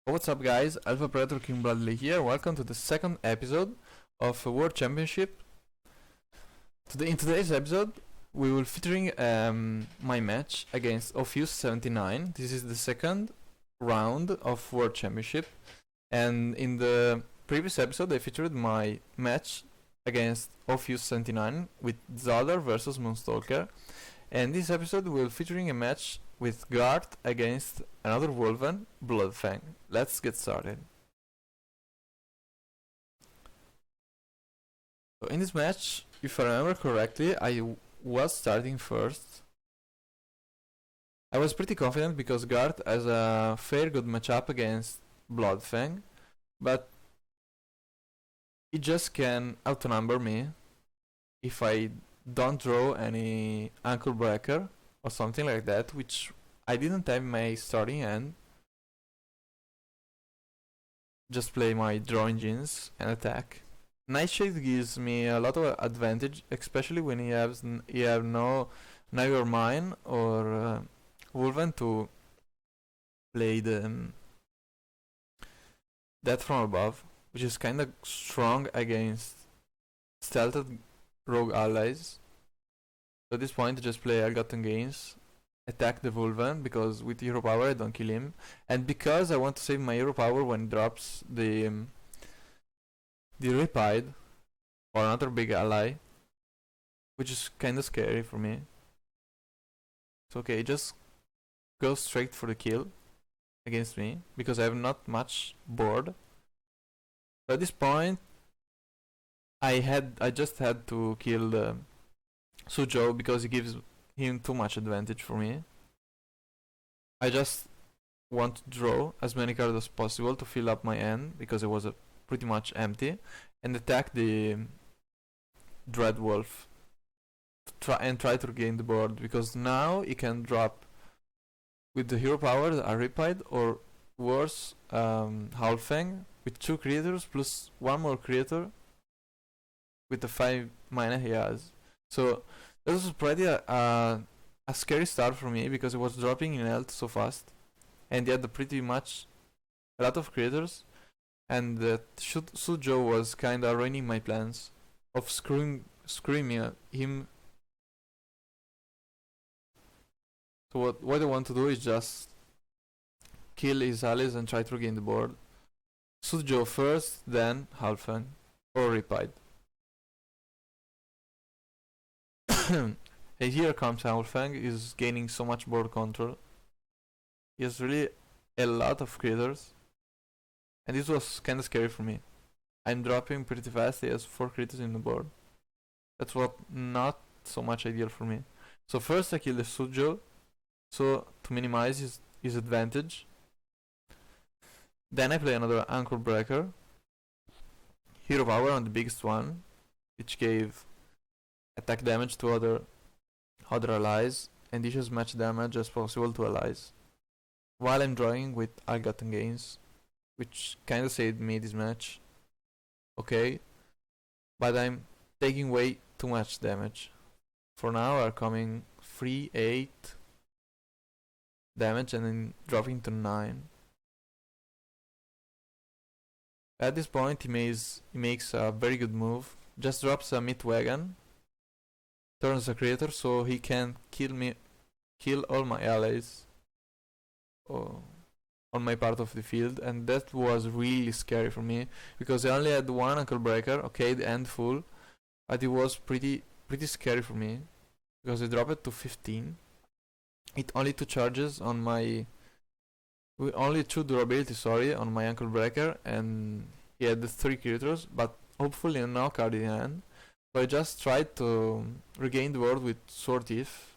What's up guys, Alpha Predator King Bloodley here, welcome to the second episode of World Championship. In today's episode we will featuring my match against Ophius79. This is the second round of World Championship, and in the previous episode I featured my match against Ophius79 with Zadar versus Moonstalker, and this episode we'll featuring a match with Garth against another Wolven, Bloodfang. Let's get started. So in this match, if I remember correctly, I was starting first. I was pretty confident because Garth has a fair good matchup against Bloodfang, but he just can outnumber me if I don't draw any ankle breaker or something like that, which I didn't have in my starting hand. Just play my draw engines and attack. Nightshade gives me a lot of advantage, especially when he have no Neither Mine or Wolven to play the Death from Above, which is kinda strong against stealthed rogue allies. So at this point I just play Ill-Gotten Gains, attack the Wolven because with hero power I don't kill him, and because I want to save my hero power when it drops the Riptide or another big ally, which is kinda scary for me. So okay, just go straight for the kill against me because I have not much board. So at this point I just had to kill the Suzhou because he gives him too much advantage for me. I just want to draw as many cards as possible to fill up my hand because it was pretty much empty, and attack the Dread Wolf to try to regain the board, because now he can drop with the hero power a Riptide or worse Bloodfang with 2 creatures plus 1 more creature with the 5 mana he has. So this was pretty a scary start for me because it was dropping in health so fast, and he had pretty much a lot of creatures, and that Suzhou was kinda ruining my plans of screwing him. So what I want to do is just kill his allies and try to regain the board. Suzhou first, then Bloodfang or Riptide. And here comes Bloodfang, is gaining so much board control. He has really a lot of creatures, and this was kinda scary for me. I'm dropping pretty fast, he has 4 creatures in the board. That's what not so much ideal for me. So first I kill the Suzhou, so to minimize his advantage. Then I play another Ankle Breaker, hero power on the biggest one, which gave attack damage to other allies, and this as much damage as possible to allies, while I'm drawing with Ill-Gotten Gains, which kinda saved me this match. Okay, but I'm taking way too much damage. For now are coming 3, 8 damage and then dropping to 9. At this point he makes a very good move, just drops a Myth Wagon, turns a creator so he can kill all my allies on my part of the field, and that was really scary for me because I only had 1 Ankle Breaker, okay, the end full, but it was pretty scary for me because I dropped it to 15. It only 2 charges on my only 2 durability, sorry, on my Ankle Breaker, and he had the 3 creatures, but hopefully no card in hand. So I just tried to regain the board with Sword Thief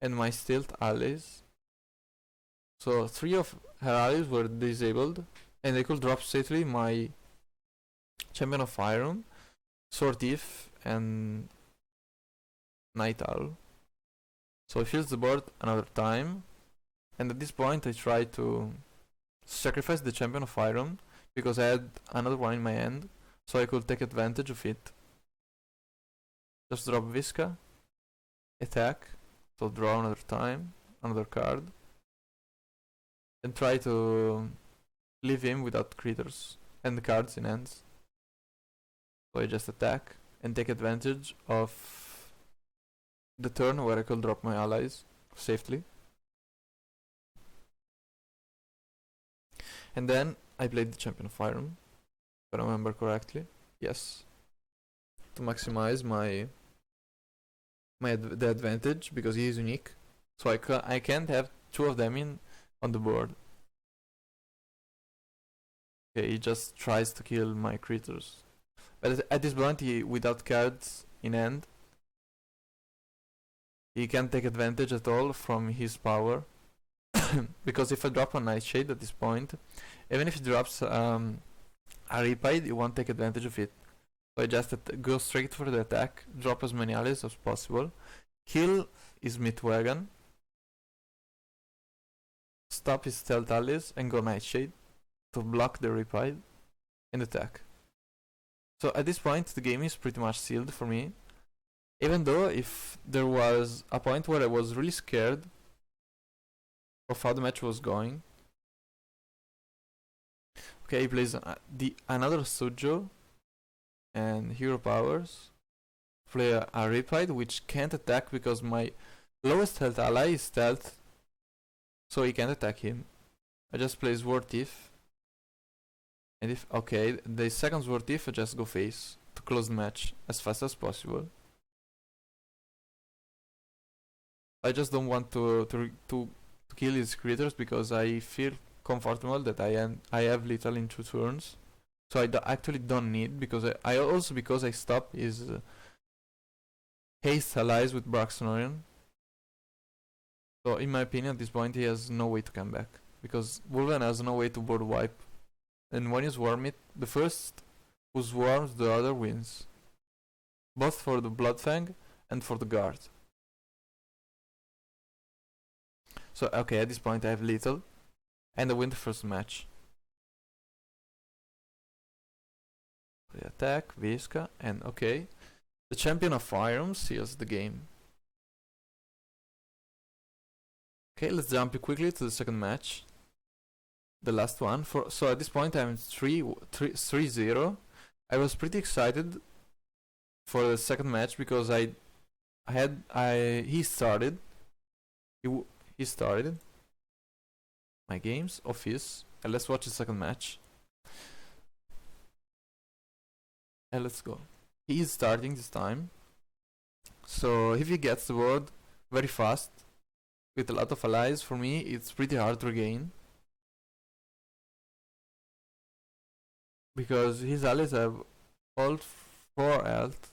and my stealth allies. So 3 of her allies were disabled, and I could drop safely my Champion of Iron, Sword Thief, and Night Owl. So I fills the board another time, and at this point I try to sacrifice the Champion of Iron because I had another one in my hand, so I could take advantage of it. Just drop Visca, attack, so draw another time, another card, and try to leave him without critters and cards in hands. So I just attack and take advantage of the turn where I could drop my allies safely. And then I played the Champion of Iron, if I remember correctly. Yes. To maximize the advantage, because he is unique. So I can't have two of them in on the board. Okay, he just tries to kill my critters. But at this point, without cards in hand, he can't take advantage at all from his power. Because if I drop a Nightshade at this point, even if he drops a Riptide, he won't take advantage of it. So I just go straight for the attack, drop as many allies as possible, kill his Midwagon, stop his stealth allies, and go Nightshade to block the Riptide and attack. So at this point, the game is pretty much sealed for me. Even though if there was a point where I was really scared of how the match was going. Okay, he plays another Sujo and hero powers. Play a Riptide, which can't attack because my lowest health ally is stealth, so he can't attack him. I just play Sword Thief, and if okay, the second Sword Thief I just go face to close the match as fast as possible. I just don't want to kill his creatures because I feel comfortable that I have little in 2 turns, so I actually don't need, because I also because I stop his haste allies with Braxtonorian. So in my opinion, at this point he has no way to come back, because Wolven has no way to board wipe, and when you swarm it, the first who swarms the other wins, both for the Bloodfang and for the Garth. So okay, at this point I have little, and I win the first match. The attack, Visca, and okay, the Champion of Iron seals the game. Okay, let's jump quickly to the second match, the last one. So at this point I'm 3-0. I was pretty excited for the second match because he started my games of his, and let's watch the second match. And let's go. He is starting this time, so if he gets the board very fast with a lot of allies, for me it's pretty hard to regain, because his allies have all 4 health.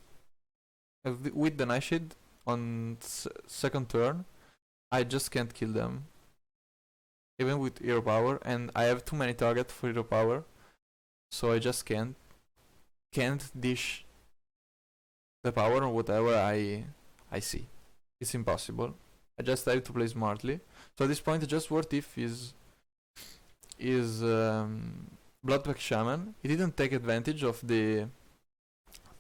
With the Nightshade on second turn, I just can't kill them, even with hero power, and I have too many targets for hero power, so I just can't dish the power on whatever I see. It's impossible. I just have to play smartly. So at this point, just Sword Thief is Bloodfang Shaman. He didn't take advantage of the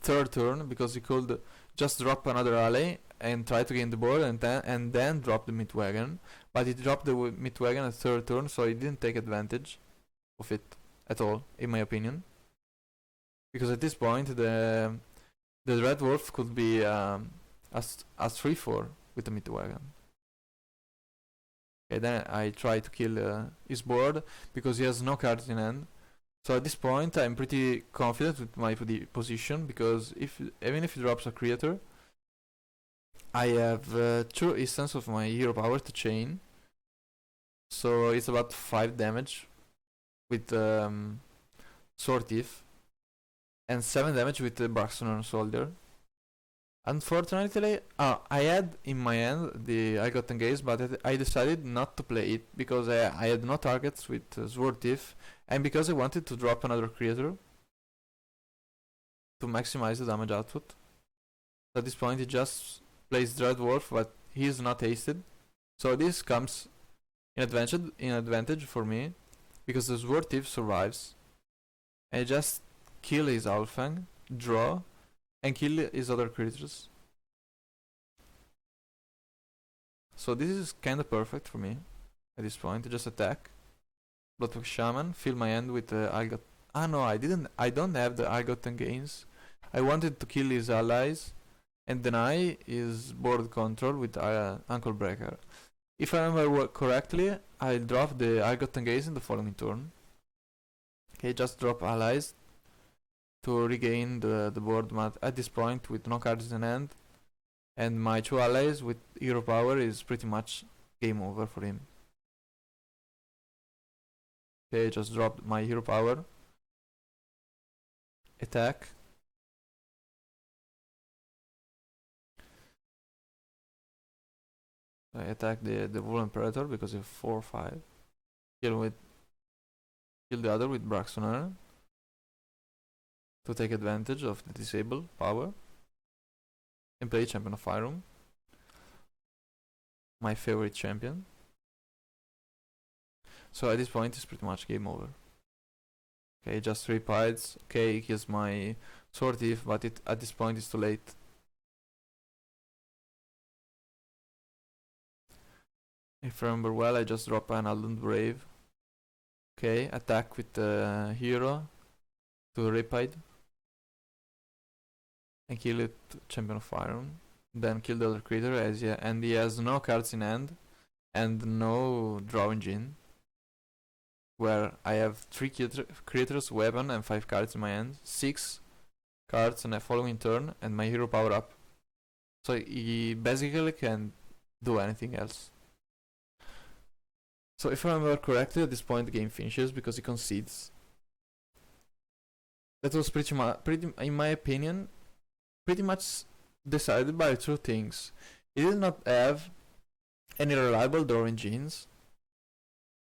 third turn because he could just drop another ally and try to gain the board, and then drop the Midwagon. But he dropped the Midwagon at third turn, so he didn't take advantage of it at all, in my opinion. Because at this point, the Red Wolf could be a 3-4 with the Midwagon. Okay, then I try to kill his board because he has no cards in hand. So at this point, I'm pretty confident with my position, because even if he drops a creature, I have 2 instances of my hero power to chain. So it's about 5 damage with Sword Thief, and 7 damage with the Braxton Soldier. Unfortunately, I had in my hand I got engaged, but I decided not to play it because I had no targets with Sword Thief, and because I wanted to drop another creature to maximize the damage output. So at this point, he just plays Dread Wolf, but he is not hasted. So this comes in advantage for me, because the Sword Thief survives, and I just kill his Bloodfang, draw, and kill his other creatures. So this is kinda perfect for me at this point. Just attack Bloodfang Shaman, fill my hand with the Algot. Ah no, I don't have the Algotten Gains. I wanted to kill his allies and deny his board control with Ankle Breaker. If I remember correctly, I'll drop the Algotten Gaze in the following turn. Okay, just drop allies to regain the board mat at this point with no cards in hand. And my 2 allies with hero power is pretty much game over for him. Okay, just dropped my hero power. Attack. I attack the Wool Imperator because of 4-5. Kill the other with Braxtoner to take advantage of the disable power. And play Champion of Fireroom. My favorite champion. So at this point it's pretty much game over. Okay, just 3 pides. Okay, here's my Sword Thief, but at this point it's too late. If I remember well, I just drop an Alden Brave. Okay, attack with the hero to Ripide. And kill it, Champion of Fireroom. Then kill the other creature, and he has no cards in hand and no draw engine. Where I have 3 creatures, weapon, and 5 cards in my hand. 6 cards on a following turn, and my hero power up. So he basically can do anything else. So if I remember correctly, at this point the game finishes because he concedes. That was pretty in my opinion, pretty much decided by 2 things. He did not have any reliable draw engines,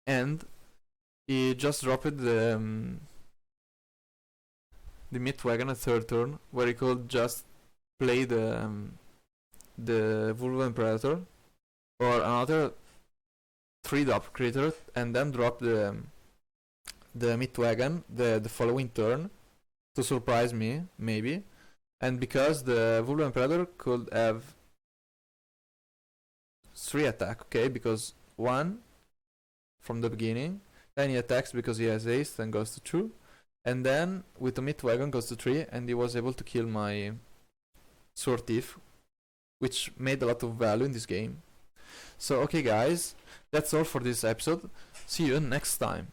and he just dropped the Myth Wagon at 3rd turn, where he could just play the Vulva Imperator or another 3-drop creature and then drop the Myth Wagon the following turn to surprise me, maybe. And because the Vulva Imperator could have 3 attack, okay, because 1 from the beginning, then he attacks because he has haste and goes to 2, and then with the Myth Wagon goes to 3, and he was able to kill my Sword Thief, which made a lot of value in this game. So okay guys, that's all for this episode. See you next time.